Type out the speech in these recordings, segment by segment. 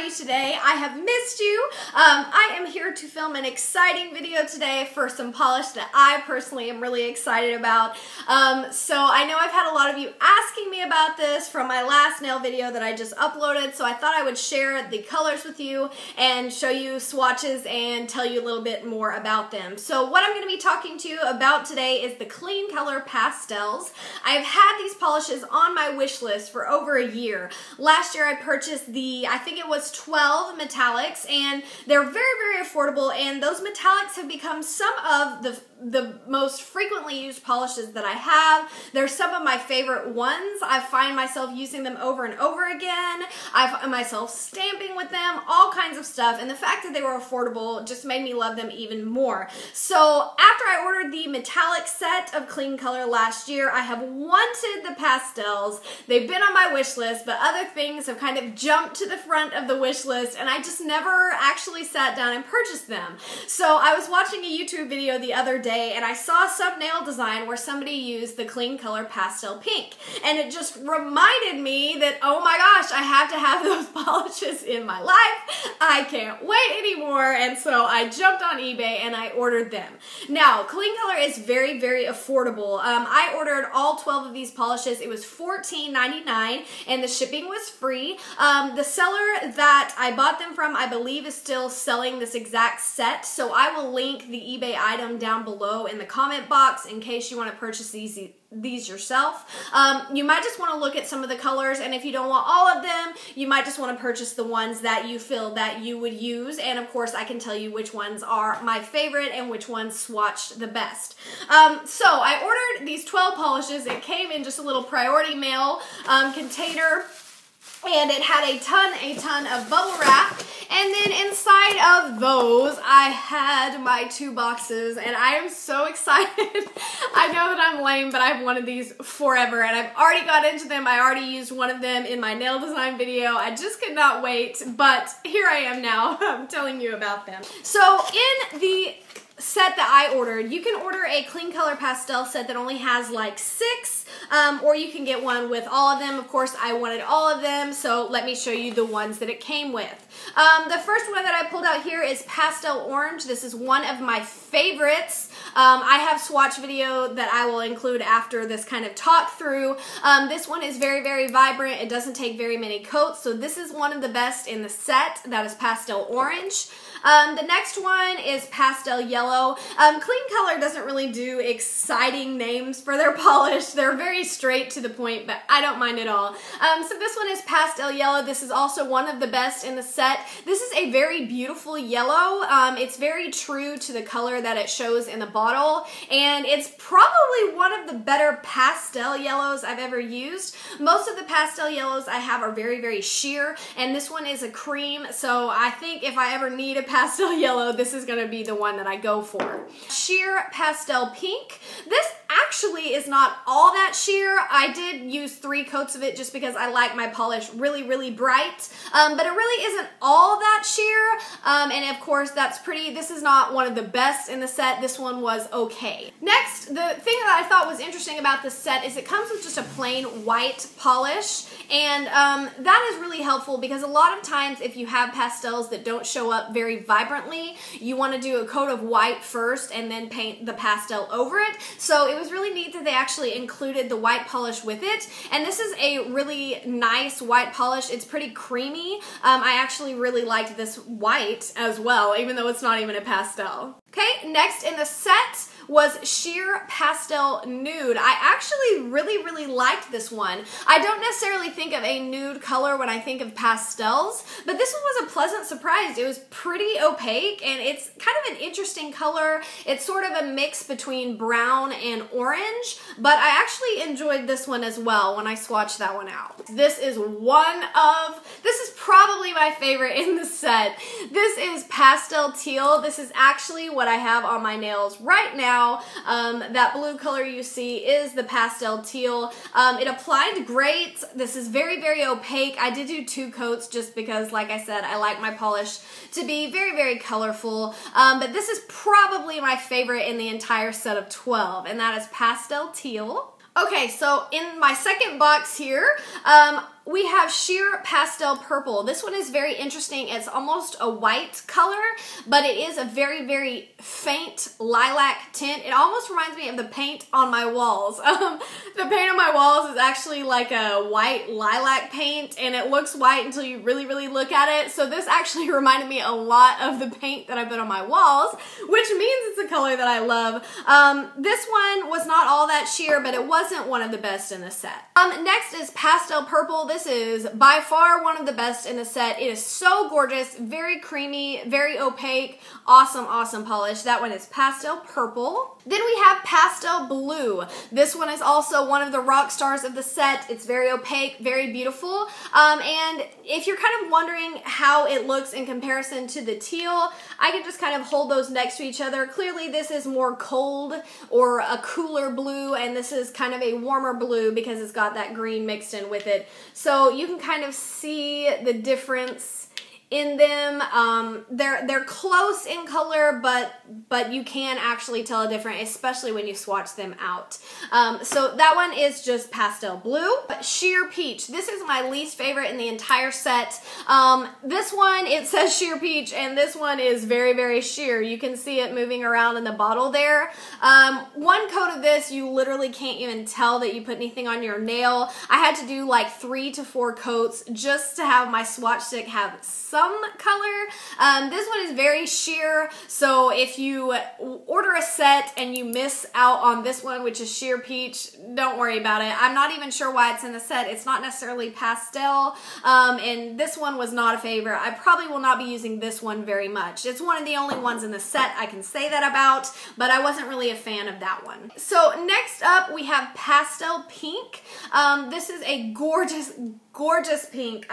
you today? I have missed you. I am here to film an exciting video today for some polish that I personally am really excited about. So I know I've had a lot of you asking me about this from my last nail video that I just uploaded, so I thought I would share the colors with you and show you swatches and tell you a little bit more about them. So what I'm going to be talking to you about today is the Kleancolor Pastels. I've had these polishes on my wish list for over a year. Last year I purchased I think it was 12 metallics, and they're very, very affordable, and those metallics have become some of the most frequently used polishes that I have. They're some of my favorite ones. I find myself using them over and over again. I find myself stamping with them, all kinds of stuff, and the fact that they were affordable just made me love them even more. So after I ordered the metallic set of Kleancolor last year, I have wanted the pastels. They've been on my wish list, but other things have kind of jumped to the front of the wish list, and I just never actually sat down and purchased them. So I was watching a YouTube video the other day, and I saw some nail design where somebody used the Kleancolor pastel pink, and it just reminded me that, oh my gosh, I have to have those polishes in my life. I can't wait anymore, and so I jumped on eBay and I ordered them. Now, Kleancolor is very, very affordable. I ordered all 12 of these polishes. It was $14.99, and the shipping was free. The seller that I bought them from, I believe, is still selling this exact set, so I will link the eBay item down below in the comment box in case you want to purchase these yourself. You might just want to look at some of the colors, and if you don't want all of them, you might just want to purchase the ones that you feel that you would use, and of course I can tell you which ones are my favorite and which ones swatched the best. So I ordered these 12 polishes. It came in just a little priority mail container, and it had a ton of bubble wrap, and then inside of those I had my 2 boxes, and I am so excited. I know that I'm lame, but I've wanted these forever, and I've already got into them. I already used one of them in my nail design video. I just could not wait, but here I am now. I'm telling you about them. So in the set that I ordered, you can order a Kleancolor pastel set that only has like 6, or you can get one with all of them. Of course, I wanted all of them, so let me show you the ones that it came with. The first one that I pulled out here is Pastel Orange. This is one of my favorites. I have swatch video that I will include after this kind of talk through. This one is very, very vibrant. It doesn't take very many coats, so this is one of the best in the set. That is Pastel Orange. The next one is Pastel Yellow. Kleancolor doesn't really do exciting names for their polish. They're very straight to the point, but I don't mind at all. So this one is Pastel Yellow. This is also one of the best in the set. This is a very beautiful yellow. It's very true to the color that it shows in the bottle, and it's probably one of the better pastel yellows I've ever used. Most of the pastel yellows I have are very, very sheer, and this one is a cream, so I think if I ever need a pastel yellow, this is going to be the one that I go for. Sheer Pastel Pink. This actually is not all that sheer. I did use 3 coats of it just because I like my polish really, really bright, but it really isn't all that sheer, and of course this is not one of the best in the set. This one was okay. Next, the thing that I thought was interesting about this set is it comes with just a plain white polish, and that is really helpful because a lot of times if you have pastels that don't show up very vibrantly, you want to do a coat of white first and then paint the pastel over it. So it was really neat that they actually included the white polish with it, and this is a really nice white polish. It's pretty creamy. I actually really liked this white as well, even though it's not even a pastel. Okay, next in the set was Sheer Pastel Nude. I actually really, really liked this one. I don't necessarily think of a nude color when I think of pastels, but this one was a pleasant surprise. It was pretty opaque, and it's kind of an interesting color. It's sort of a mix between brown and orange, but I actually enjoyed this one as well when I swatched that one out. This is probably my favorite in the set. This is Pastel Teal. This is actually what I have on my nails right now. That blue color you see is the Pastel Teal. It applied great. This is very, very opaque. I did do 2 coats just because, like I said, I like my polish to be very, very colorful. But this is probably my favorite in the entire set of 12, and that is Pastel Teal. Okay, so in my second box here, We have Sheer Pastel Purple. This one is very interesting. It's almost a white color, but it is a very, very faint lilac tint. It almost reminds me of the paint on my walls. The paint on my walls is actually like a white lilac paint, and it looks white until you really, really look at it. So this actually reminded me a lot of the paint that I put on my walls, which means it's a color that I love. This one was not all that sheer, but it wasn't one of the best in the set. Next is Pastel Purple. This is by far one of the best in the set. It is so gorgeous, very creamy, very opaque, awesome, awesome polish. That one is Pastel Purple. Then we have Pastel Blue. This one is also one of the rock stars of the set. It's very opaque, very beautiful. And if you're kind of wondering how it looks in comparison to the teal, I can just kind of hold those next to each other. Clearly this is more cold or a cooler blue, and this is kind of a warmer blue because it's got that green mixed in with it. So you can kind of see the difference in them. They're close in color, but you can actually tell a difference, especially when you swatch them out. So that one is just Pastel Blue. Sheer Peach. This is my least favorite in the entire set. This one, it says Sheer Peach, and this one is very, very sheer. You can see it moving around in the bottle there. One coat of this, you literally can't even tell that you put anything on your nail. I had to do like 3 to 4 coats just to have my swatch stick have some color. This one is very sheer, so if you order a set and you miss out on this one, which is Sheer Peach, don't worry about it. I'm not even sure why it's in the set. It's not necessarily pastel, and this one was not a favorite. I probably will not be using this one very much. It's one of the only ones in the set I can say that about, but I wasn't really a fan of that one. So next up we have Pastel Pink. This is a gorgeous, gorgeous pink.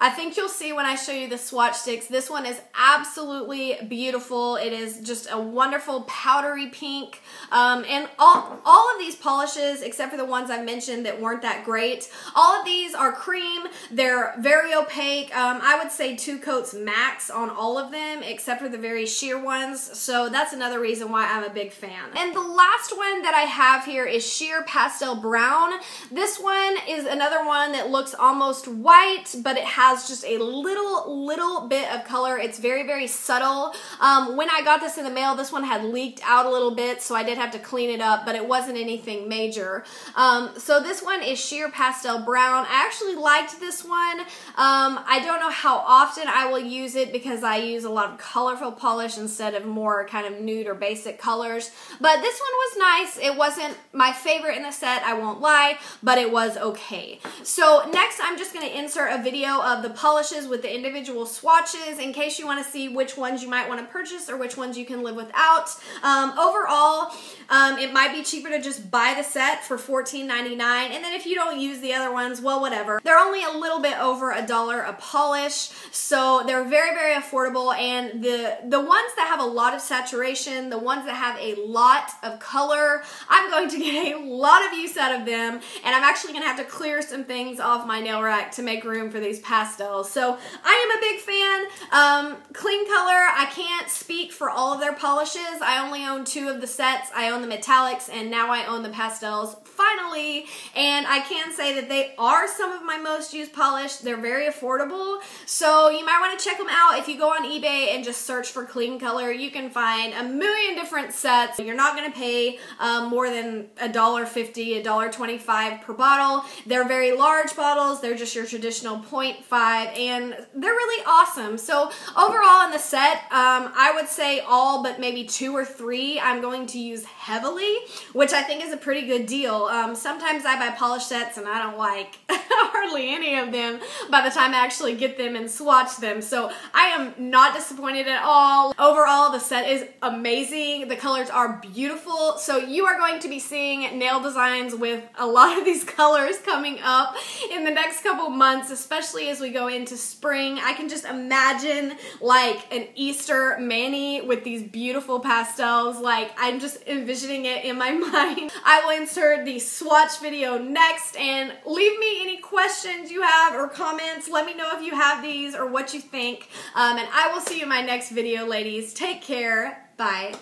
I think you'll see when I show you the swatch sticks. This one is absolutely beautiful. It is just a wonderful powdery pink. And all of these polishes, except for the ones I mentioned that weren't that great, all of these are cream. They're very opaque. I would say 2 coats max on all of them, except for the very sheer ones. So that's another reason why I'm a big fan. And the last one that I have here is Sheer Pastel Brown. This one is another one that looks almost white, but it has just a little bit of color. It's very, very subtle. When I got this in the mail, this one had leaked out a little bit, so I did have to clean it up, but it wasn't anything major. So this one is Sheer Pastel Brown. I actually liked this one. I don't know how often I will use it because I use a lot of colorful polish instead of more kind of nude or basic colors, but this one was nice. It wasn't my favorite in the set, I won't lie, but it was okay. So next I'm just going to insert a video of the polishes with the individual swatches in case you want to see which ones you might want to purchase or which ones you can live without. Overall, it might be cheaper to just buy the set for $14.99, and then if you don't use the other ones, well, whatever. They're only a little bit over $1 a polish, so they're very, very affordable, and the ones that have a lot of saturation, the ones that have a lot of color, I'm going to get a lot of use out of them, and I'm actually going to have to clear some things off my nail rack to make room for these pastels. So I am a big fan. Kleancolor, I can't speak for all of their polishes. I only own 2 of the sets. I own the metallics, and now I own the pastels finally, and I can say that they are some of my most used polish. They're very affordable, so you might want to check them out. If you go on eBay and just search for Kleancolor, you can find a million different sets. You're not going to pay more than $1.50, $1.25 per bottle. They're very large bottles. They're just your traditional 0.5, and they're really awesome. So overall in the set, I would say all but maybe 2 or 3 I'm going to use heavily, which I think is a pretty good deal. Sometimes I buy polish sets and I don't like hardly any of them by the time I actually get them and swatch them. So I am not disappointed at all. Overall, the set is amazing. The colors are beautiful. So you are going to be seeing nail designs with a lot of these colors coming up in the next couple months, especially as we go into spring. I can just imagine like an Easter mani with these beautiful pastels. Like, I'm just envisioning it in my mind. I will insert the swatch video next, and leave me any questions you have or comments. Let me know if you have these or what you think, and I will see you in my next video, ladies. Take care. Bye.